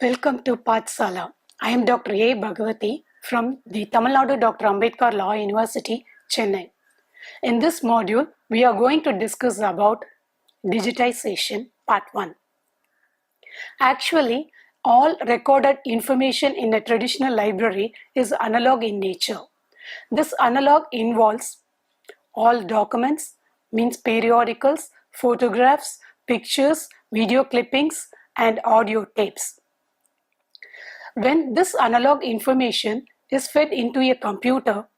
Welcome to Pathsala. I am Dr. A. Bhagavati from the Tamil Nadu Dr. Ambedkar Law University, Chennai. In this module, we are going to discuss about digitization, part 1. Actually, all recorded information in a traditional library is analog in nature. This analog involves all documents, means periodicals, photographs, pictures, video clippings, and audio tapes. When this analog information is fed into a computer,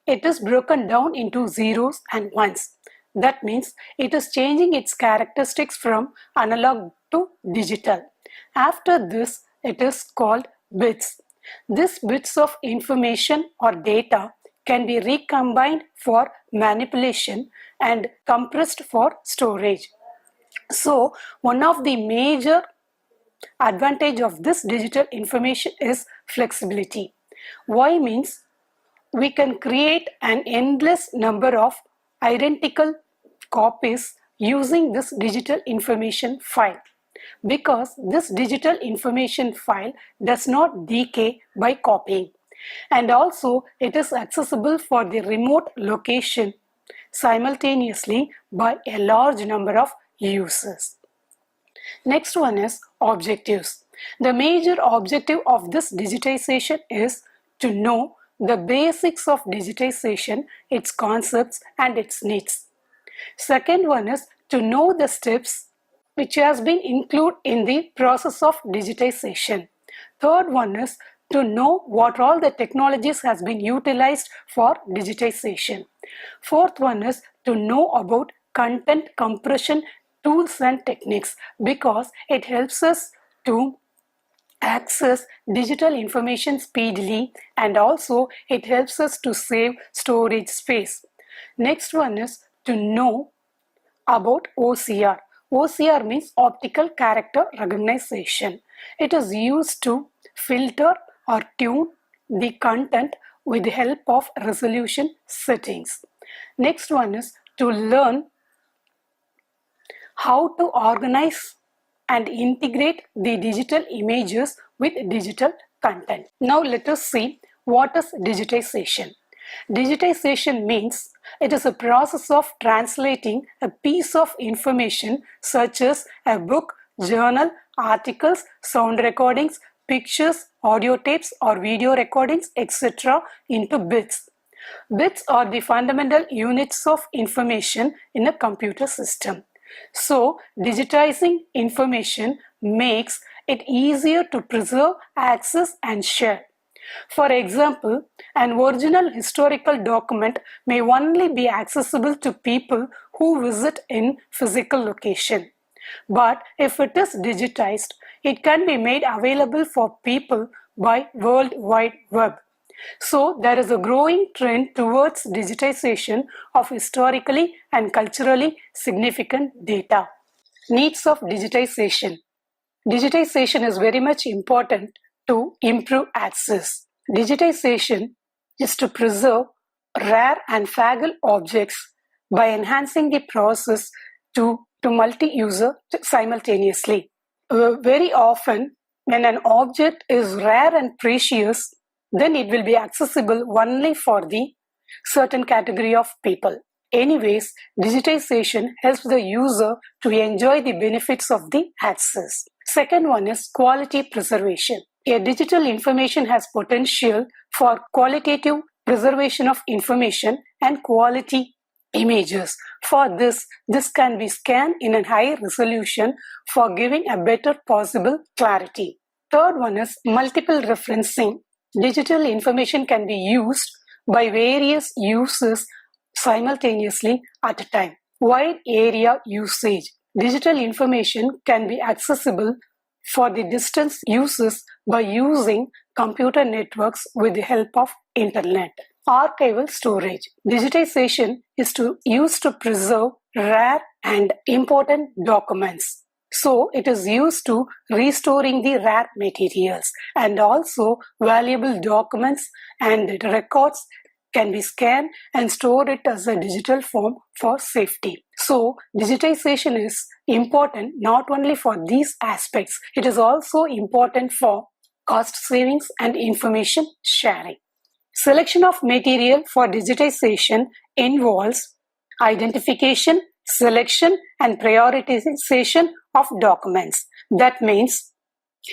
it is broken down into zeros and ones. That means it is changing its characteristics from analog to digital. After this, it is called bits. These bits of information or data can be recombined for manipulation and compressed for storage. So, one of the major advantage of this digital information is flexibility. Why means we can create an endless number of identical copies using this digital information file, because this digital information file does not decay by copying, and also it is accessible for the remote location simultaneously by a large number of users. Next one is objectives. The major objective of this digitization is to know the basics of digitization, its concepts and its needs. Second one is to know the steps which has been included in the process of digitization. Third one is to know what all the technologies has been utilized for digitization. Fourth one is to know about content compression tools and techniques, because it helps us to access digital information speedily, and also it helps us to save storage space. Next one is to know about OCR. OCR means optical character recognition. It is used to filter or tune the content with the help of resolution settings. Next one is to learn how to organize and integrate the digital images with digital content. Now let us see what is digitization. Digitization means it is a process of translating a piece of information such as a book, journal, articles, sound recordings, pictures, audio tapes or video recordings, etc. into bits. Bits are the fundamental units of information in a computer system. So, digitizing information makes it easier to preserve, access and share. For example, an original historical document may only be accessible to people who visit in physical location. But if it is digitized, it can be made available for people by World Wide Web. So, there is a growing trend towards digitization of historically and culturally significant data. Needs of digitization. Digitization is very much important to improve access. Digitization is to preserve rare and fragile objects by enhancing the process to multi-user simultaneously. Very often, when an object is rare and precious, then it will be accessible only for the certain category of people. Anyways, digitization helps the user to enjoy the benefits of the access. Second one is quality preservation. A digital information has potential for qualitative preservation of information and quality images. For this can be scanned in a high resolution for giving a better possible clarity. Third one is multiple referencing. Digital information can be used by various users simultaneously at a time. Wide area usage. Digital information can be accessible for the distance users by using computer networks with the help of internet. Archival storage. Digitization is used to preserve rare and important documents. So it is used to restoring the rare materials and also valuable documents and records can be scanned and stored it as a digital form for safety. So, digitization is important not only for these aspects, it is also important for cost savings and information sharing. Selection of material for digitization involves identification, selection, and prioritization of documents. That means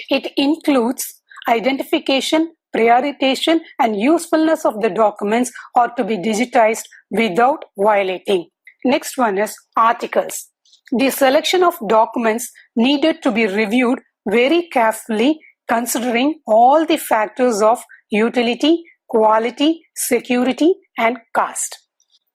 it includes identification, prioritization, and usefulness of the documents are to be digitized without violating. Next one is articles. The selection of documents needed to be reviewed very carefully, considering all the factors of utility, quality, security, and cost.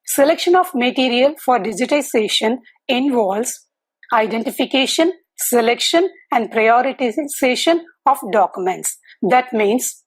Selection of material for digitization involves identification, selection, and prioritization of documents. That means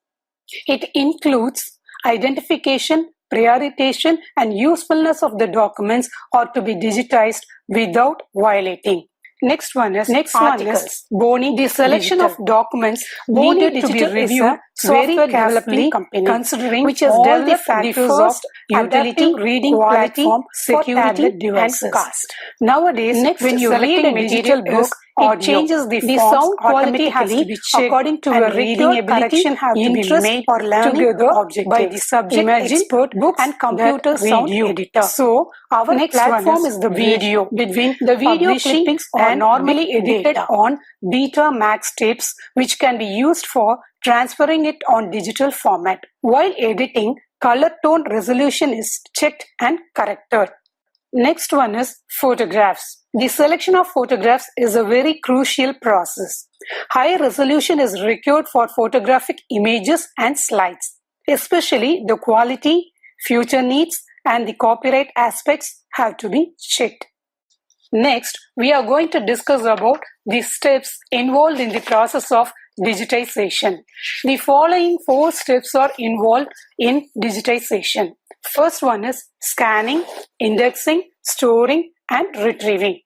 it includes identification, prioritization, and usefulness of the documents are to be digitized without violating. Next one is articles. Boni, the selection of documents needed to be reviewed very carefully, considering which has all the factors of utility, reading platform, security, and cost. Nowadays, when you read a digital book, it changes the sound quality has to be checked according to your reading ability, interest, or learning by the subject expert books and computer sound editor. So, our next platform is the video. Between the video clippings are normally edited on Betamax tapes, which can be used for transferring it on digital format. While editing, color tone resolution is checked and corrected. Next one is photographs. The selection of photographs is a very crucial process. High resolution is required for photographic images and slides. Especially the quality, future needs, and the copyright aspects have to be checked. Next, we are going to discuss about the steps involved in the process of digitization. The following 4 steps are involved in digitization. First one is scanning, indexing, storing, and retrieving.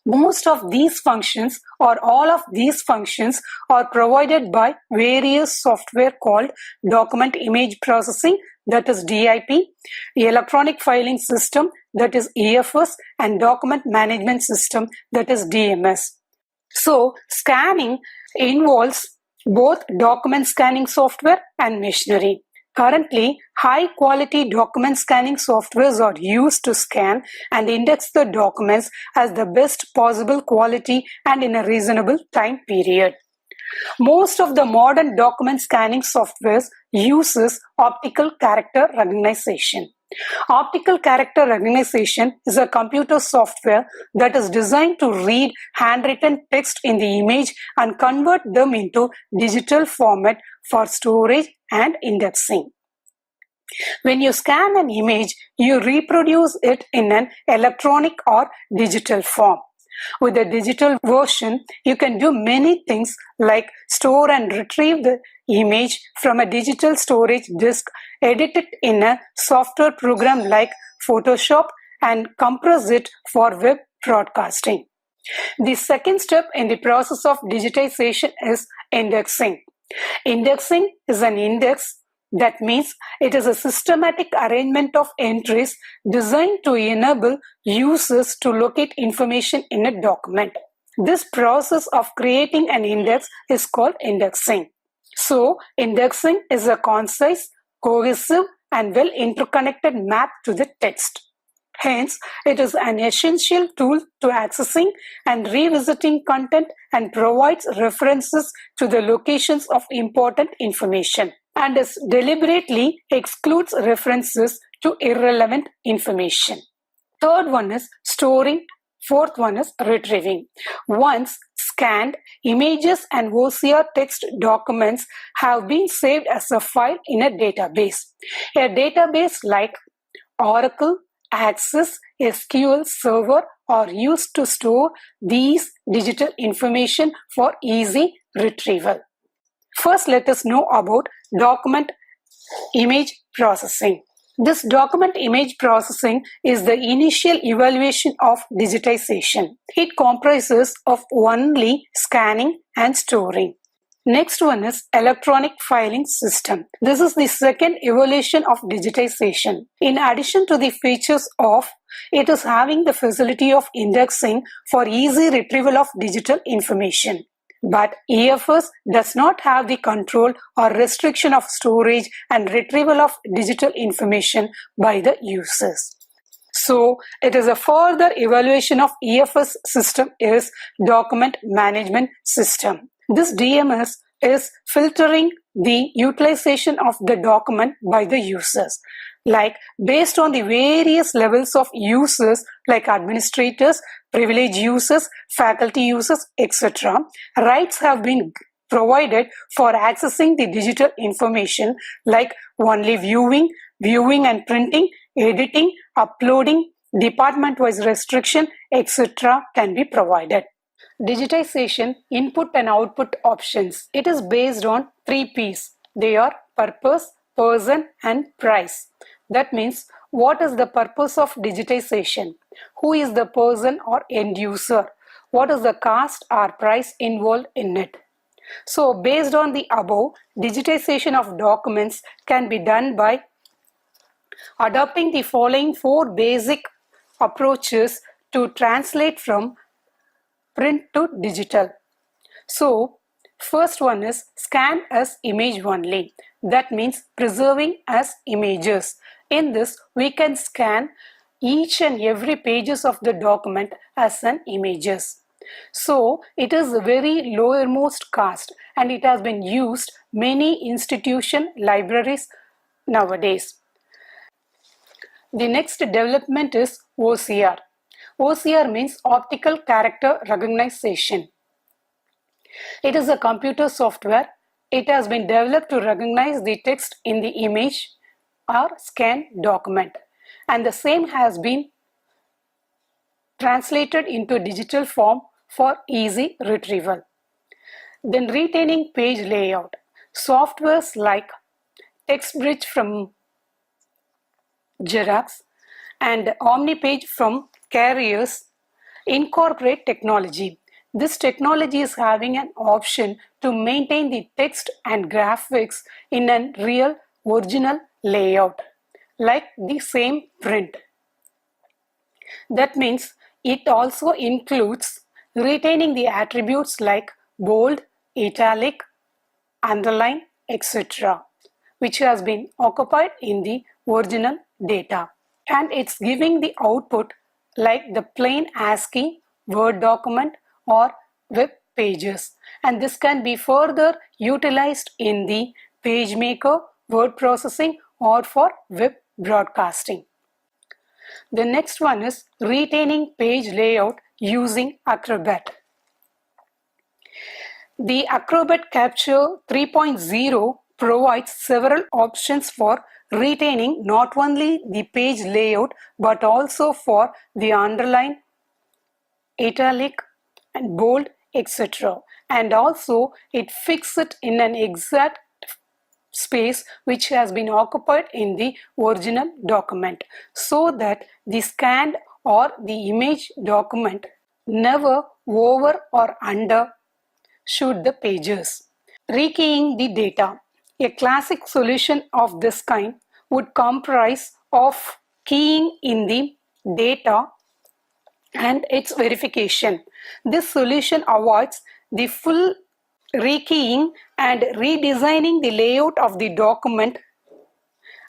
Most of these functions or all of these functions are provided by various software called Document Image Processing, that is DIP, Electronic Filing System, that is EFS, and Document Management System, that is DMS. So, scanning involves both document scanning software and machinery. Currently, high-quality document scanning softwares are used to scan and index the documents as the best possible quality and in a reasonable time period. Most of the modern document scanning softwares uses optical character recognition. Optical character recognition is a computer software that is designed to read handwritten text in the image and convert them into digital format for storage and indexing. When you scan an image, you reproduce it in an electronic or digital form. With a digital version, you can do many things like store and retrieve the image from a digital storage disk, edit it in a software program like Photoshop, and compress it for web broadcasting. The second step in the process of digitization is indexing. Indexing is an index. That means it is a systematic arrangement of entries designed to enable users to locate information in a document. This process of creating an index is called indexing. So, indexing is a concise, cohesive, and well interconnected map to the text. Hence, it is an essential tool to accessing and revisiting content and provides references to the locations of important information, and deliberately excludes references to irrelevant information. Third one is storing. Fourth one is retrieving. Once scanned, images and OCR text documents have been saved as a file in a database. A database like Oracle, Access, SQL Server are used to store these digital information for easy retrieval. First, let us know about document image processing. This document image processing is the initial evaluation of digitization. It comprises of only scanning and storing. Next one is electronic filing system. This is the second evolution of digitization. In addition to the features of, it is having the facility of indexing for easy retrieval of digital information. But EFS does not have the control or restriction of storage and retrieval of digital information by the users. So it is a further evaluation of EFS system is document management system. This DMS is filtering the utilization of the document by the users. Like based on the various levels of users like administrators, privileged users, faculty users, etc. Rights have been provided for accessing the digital information like only viewing and printing, editing, uploading, department-wise restriction, etc. can be provided. Digitization input and output options. It is based on 3 P's. They are purpose, person and price. That means what is the purpose of digitization? Who is the person or end user? What is the cost or price involved in it? So based on the above, digitization of documents can be done by adopting the following 4 basic approaches to translate from print to digital. So first one is scan as image only. That means preserving as images. In this we can scan each and every pages of the document as an images. So it is a very lowermost cost and it has been used many institution libraries nowadays. The next development is OCR. OCR means optical character recognition. It is a computer software. It has been developed to recognize the text in the image or scanned document, and the same has been translated into digital form for easy retrieval. Then retaining page layout. Softwares like TextBridge from Xerox and OmniPage from Carriers incorporate technology. This technology is having an option to maintain the text and graphics in a real original layout, like the same print. That means it also includes retaining the attributes like bold, italic, underline, etc., which has been occupied in the original data. And it's giving the output like the plain ASCII, Word document or web pages. And this can be further utilized in the PageMaker, word processing or for web broadcasting. The next one is retaining page layout using Acrobat. The Acrobat Capture 3.0 provides several options for retaining not only the page layout but also for the underline, italic and bold, etc. And also it fixes it in an exact space which has been occupied in the original document, so that the scanned or the image document never over or under shoot the pages. Rekeying the data. A classic solution of this kind would comprise of keying in the data and its verification. This solution avoids the full rekeying and redesigning the layout of the document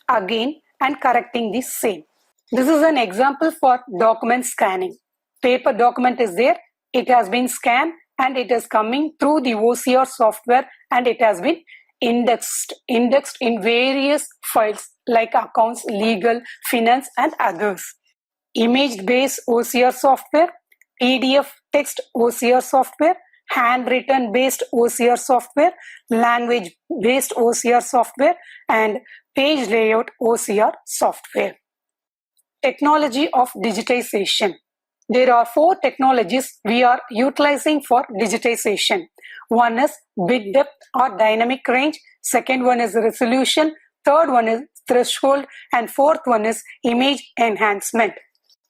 again and correcting the same. This is an example for document scanning. Paper document is there, it has been scanned and it is coming through the OCR software and it has been indexed in various files like accounts, legal, finance and others. Image-based OCR software, PDF text OCR software, handwritten based OCR software, language based OCR software and page layout OCR software. Technology of digitization. There are 4 technologies we are utilizing for digitization. One is bit depth or dynamic range, second one is resolution, third one is threshold and fourth one is image enhancement.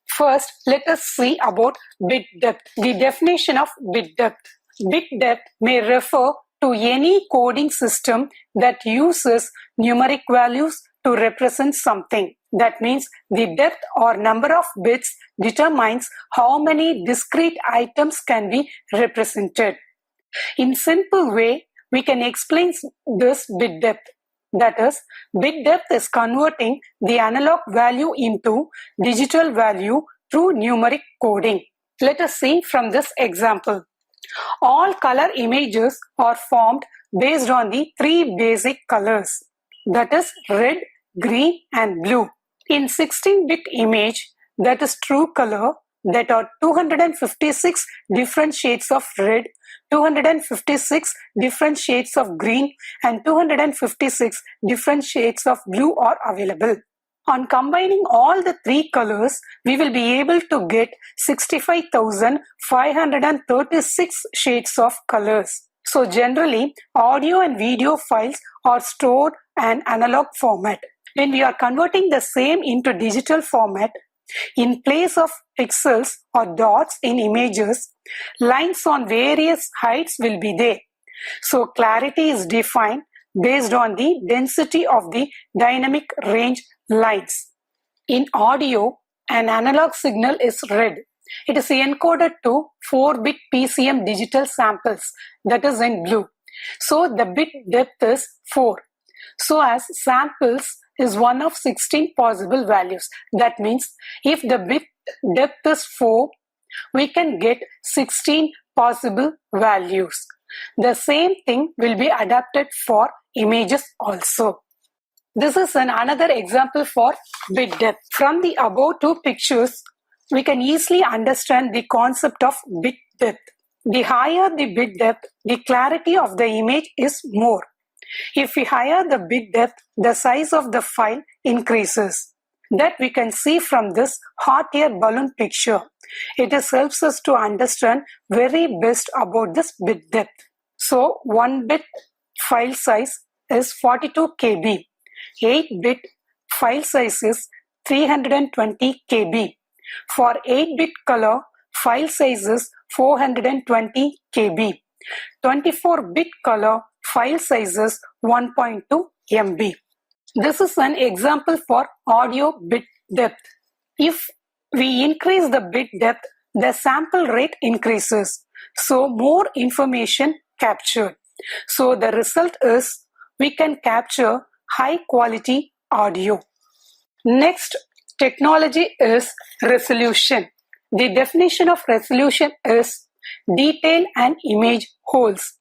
First, let us see about bit depth. The definition of bit depth. Bit depth may refer to any coding system that uses numeric values to represent something. That means the depth or number of bits determines how many discrete items can be represented. In simple way, we can explain this bit depth. That is, bit depth is converting the analog value into digital value through numeric coding. Let us see from this example. All color images are formed based on the three basic colors, that is red, green and blue. In 16-bit image, that is true color, that are 256 different shades of red, 256 different shades of green and 256 different shades of blue are available. On combining all the three colors, we will be able to get 65,536 shades of colors. So generally, audio and video files are stored in analog format. When we are converting the same into digital format, in place of pixels or dots in images, lines on various heights will be there. So clarity is defined based on the density of the dynamic range lines. In audio, an analog signal is read. It is encoded to 4-bit PCM digital samples, that is in blue. So the bit depth is 4. So as samples is one of 16 possible values. That means if the bit depth is 4, we can get 16 possible values. The same thing will be adapted for images also. This is another example for bit depth. From the above two pictures, we can easily understand the concept of bit depth. The higher the bit depth, the clarity of the image is more. If we higher the bit depth, the size of the file increases. That we can see from this hot air balloon picture. It helps us to understand very best about this bit depth. So 1-bit file size is 42 KB. 8-bit file size is 320 KB. For 8-bit color, file size is 420 KB. 24-bit color, file size is 1.2 MB. This is an example for audio bit depth. If we increase the bit depth, the sample rate increases. So more information captured. So the result is we can capture high quality audio. Next technology is resolution. The definition of resolution is detail and image wholes.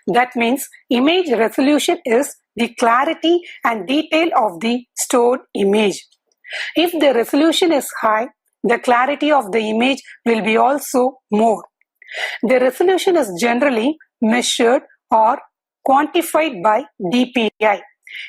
That means image resolution is the clarity and detail of the stored image. If the resolution is high, the clarity of the image will be also more. The resolution is generally measured or quantified by DPI.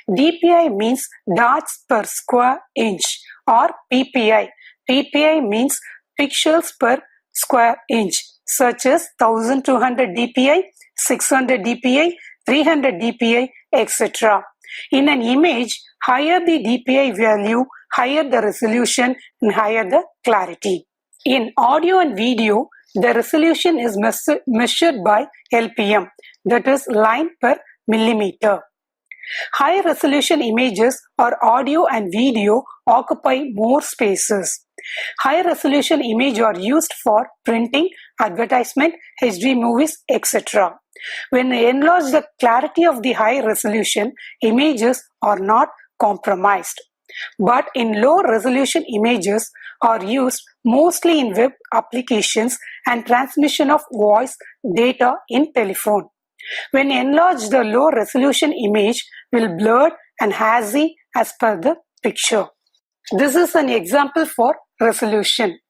DPI means dots per square inch, or PPI. PPI means pixels per square inch, such as 1200 DPI, 600 DPI, 300 DPI, etc. In an image, higher the DPI value, higher the resolution and higher the clarity. In audio and video, the resolution is measured by LPM, that is line per millimeter. High resolution images or audio and video occupy more spaces. High resolution images are used for printing, advertisement, HD movies, etc. When we enlarge the clarity of the high resolution, images are not compromised. But in low resolution images are used mostly in web applications and transmission of voice data in telephone. When enlarged, the low resolution image will blur and hazy as per the picture. This is an example for resolution.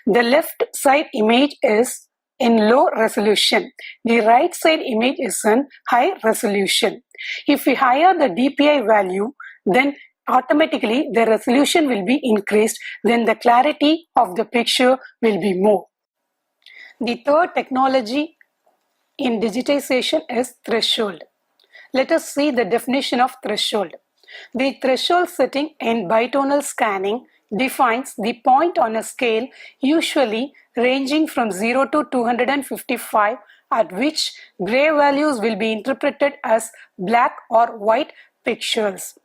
The left side image is in low resolution. The right side image is in high resolution. If we higher the DPI value, then automatically the resolution will be increased, then the clarity of the picture will be more. The third technology in digitization is threshold. Let us see the definition of threshold. The threshold setting in bitonal scanning defines the point on a scale usually ranging from 0 to 255 at which gray values will be interpreted as black or white pixels.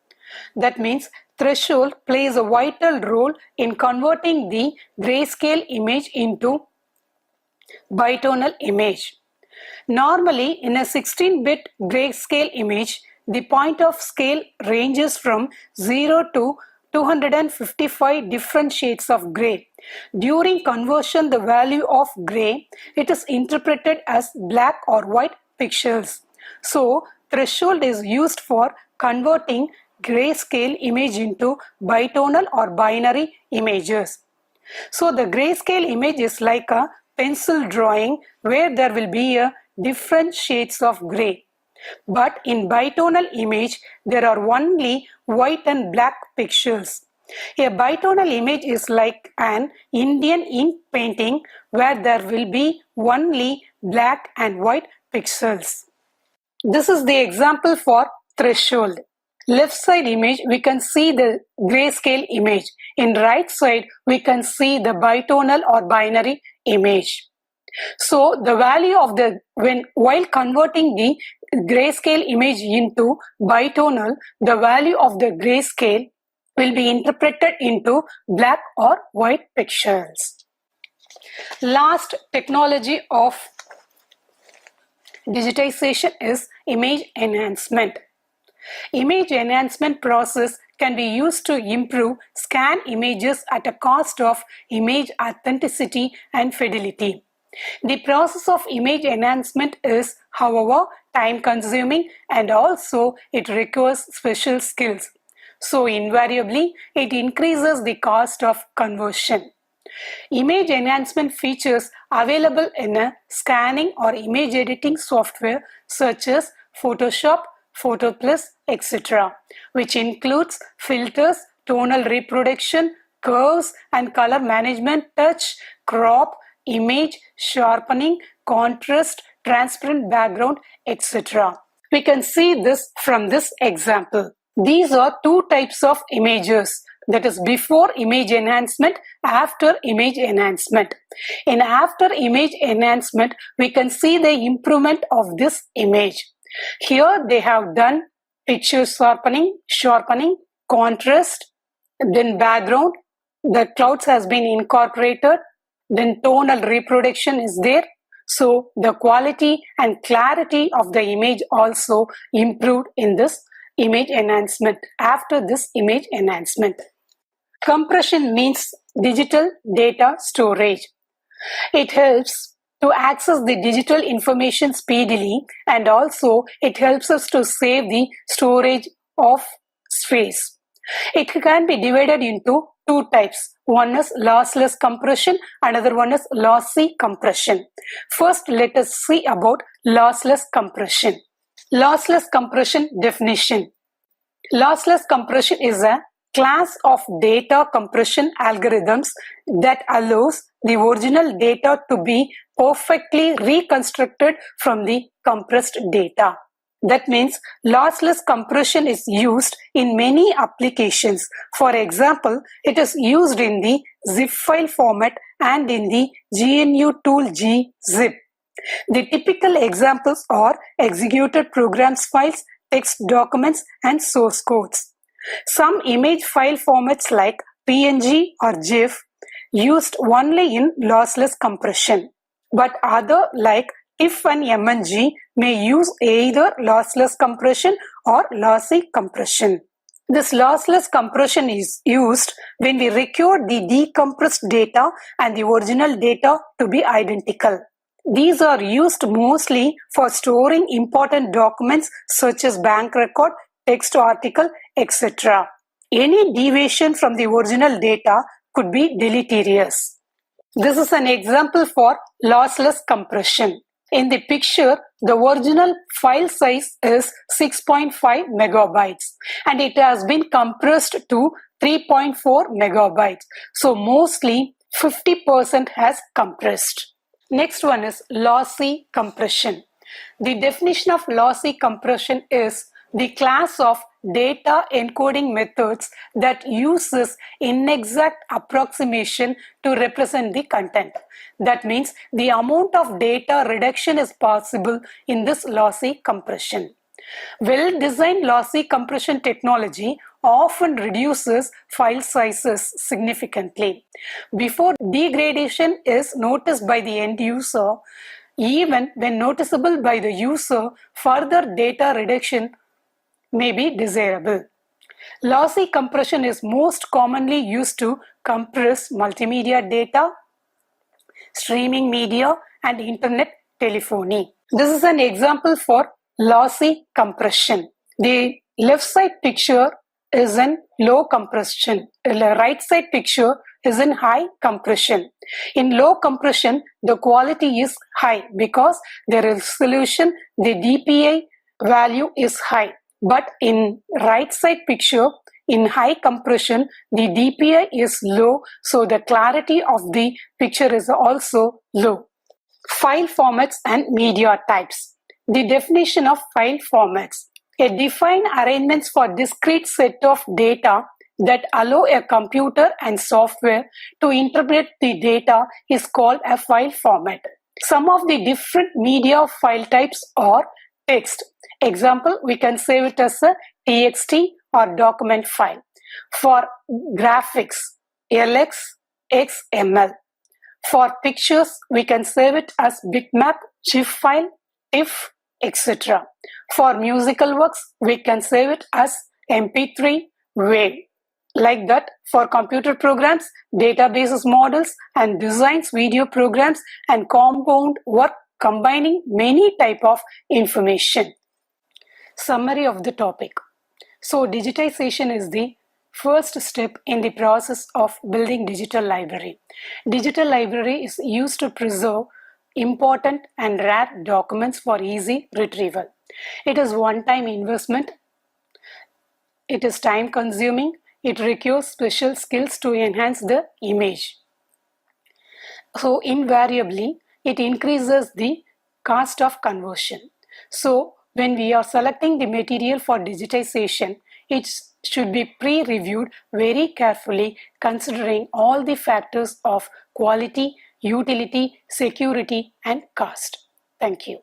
That means threshold plays a vital role in converting the grayscale image into bitonal image. Normally, in a 16-bit grayscale image, the point of scale ranges from 0 to 255 different shades of gray. During conversion, the value of gray, it is interpreted as black or white pixels. So, threshold is used for converting grayscale image into bitonal or binary images. So, the grayscale image is like a pencil drawing where there will be a different shades of gray. But in bitonal image, there are only white and black pixels. A bitonal image is like an Indian ink painting where there will be only black and white pixels. This is the example for threshold. Left side image, we can see the grayscale image. In right side, we can see the bitonal or binary image. So the value of while converting the grayscale image into bitonal, the value of the grayscale will be interpreted into black or white pixels. Last technology of digitization is image enhancement. Image enhancement process can be used to improve scan images at a cost of image authenticity and fidelity. The process of image enhancement is, however, time-consuming and also it requires special skills. So invariably, it increases the cost of conversion. Image enhancement features available in a scanning or image editing software such as Photoshop, Photo Plus, etc., which includes filters, tonal reproduction, curves and color management, touch, crop, image, sharpening, contrast, transparent background, etc. We can see this from this example. These are two types of images, that is before image enhancement, after image enhancement. In after image enhancement, we can see the improvement of this image. Here they have done picture sharpening, contrast, then background, the clouds has been incorporated, then tonal reproduction is there. So the quality and clarity of the image also improved in this image enhancement, after this image enhancement. Compression means digital data storage. It helps to access the digital information speedily, and also it helps us to save the storage of space. It can be divided into two types. One is lossless compression, another one is lossy compression. First, let us see about lossless compression. Lossless compression definition. Lossless compression is a class of data compression algorithms that allows the original data to be perfectly reconstructed from the compressed data. That means lossless compression is used in many applications. For example, it is used in the zip file format and in the GNU tool gzip. The typical examples are executed programs files, text documents, and source codes. Some image file formats like PNG or GIF used only in lossless compression, but other like TIFF and MNG may use either lossless compression or lossy compression. This lossless compression is used when we record the decompressed data and the original data to be identical. These are used mostly for storing important documents such as bank record, text article, etc. Any deviation from the original data could be deleterious. This is an example for lossless compression. In the picture, the original file size is 6.5 megabytes and it has been compressed to 3.4 megabytes. So mostly 50% has compressed. Next one is lossy compression. The definition of lossy compression is the class of data encoding methods that uses inexact approximation to represent the content. That means the amount of data reduction is possible in this lossy compression. Well-designed lossy compression technology often reduces file sizes significantly. Before degradation is noticed by the end user, even when noticeable by the user, further data reduction may be desirable. Lossy compression is most commonly used to compress multimedia data, streaming media, and internet telephony. This is an example for lossy compression. The left side picture is in low compression. The right side picture is in high compression. In low compression, the quality is high because the resolution, the DPI value is high. But in right side picture, in high compression, the DPI is low, so the clarity of the picture is also low. File formats and media types. The definition of file formats. A defined arrangements for discrete set of data that allow a computer and software to interpret the data is called a file format. Some of the different media file types are text. Example, we can save it as a TXT or document file. For graphics, LX, XML. For pictures, we can save it as bitmap, GIF file, TIFF, etc. For musical works, we can save it as MP3, WAV. Like that, for computer programs, databases models, and designs video programs and compound work combining many type of information. Summary of the topic. So digitization is the first step in the process of building digital library. Digital library is used to preserve important and rare documents for easy retrieval. It is one-time investment. It is time consuming. It requires special skills to enhance the image. So invariably, it increases the cost of conversion. So when we are selecting the material for digitization, it should be pre-reviewed very carefully, considering all the factors of quality, utility, security, and cost. Thank you.